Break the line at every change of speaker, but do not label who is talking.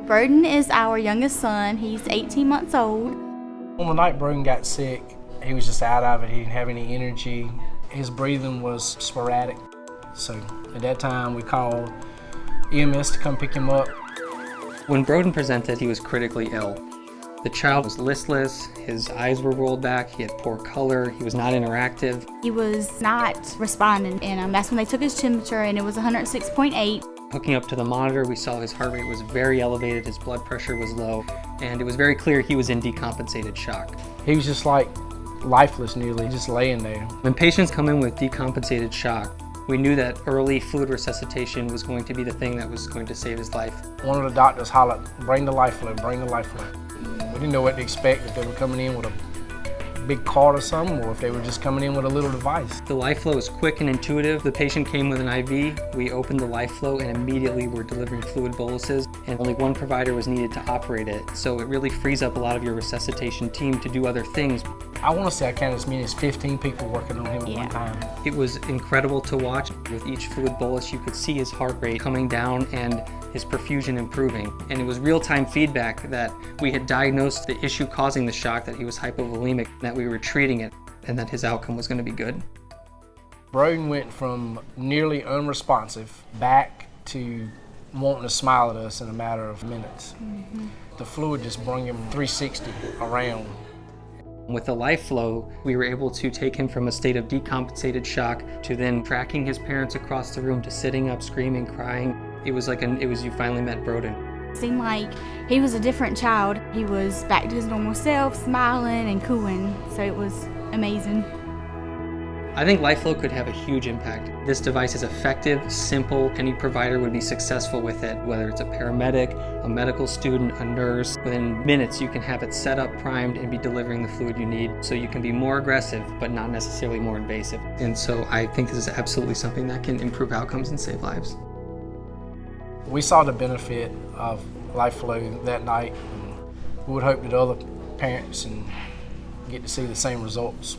Broden is our youngest son. He's 18 months old.
On the night Broden got sick, he was just out of it. He didn't have any energy. His breathing was sporadic. So at that time, we called EMS to come pick him up.
When Broden presented, he was critically ill. The child was listless, his eyes were rolled back, he had poor color, he was not interactive.
He was not responding, and that's when they took his temperature, and it was 106.8.
Hooking up to the monitor, we saw his heart rate was very elevated, his blood pressure was low, and it was very clear he was in decompensated shock.
He was just like lifeless nearly, just laying there.
When patients come in with decompensated shock, we knew that early fluid resuscitation was going to be the thing that was going to save his life.
One of the doctors hollered, "Bring the LifeFlow, bring the LifeFlow." We didn't know what to expect, if they were coming in with a big cart or something, or if they were just coming in with a little device.
The LifeFlow is quick and intuitive. The patient came with an IV, we opened the LifeFlow and immediately we're delivering fluid boluses, and only one provider was needed to operate it. So it really frees up a lot of your resuscitation team to do other things.
I want to say I counted as many as 15 people working on him at one time.
It was incredible to watch. With each fluid bolus, you could see his heart rate coming down and his perfusion improving. And it was real-time feedback that we had diagnosed the issue causing the shock, that he was hypovolemic, that we were treating it, and that his outcome was going to be good.
Broden went from nearly unresponsive back to wanting to smile at us in a matter of minutes. The fluid just brought him 360 around.
With the LifeFlow, we were able to take him from a state of decompensated shock to then tracking his parents across the room to sitting up, screaming, crying. It was like you finally met Broden.
It seemed like he was a different child. He was back to his normal self, smiling and cooing, so it was amazing.
I think LifeFlow could have a huge impact. This device is effective, simple, any provider would be successful with it, whether it's a paramedic, a medical student, a nurse. Within minutes you can have it set up, primed, and be delivering the fluid you need, so you can be more aggressive but not necessarily more invasive. And so I think this is absolutely something that can improve outcomes and save lives.
We saw the benefit of LifeFlow that night, and we would hope that other parents and get to see the same results.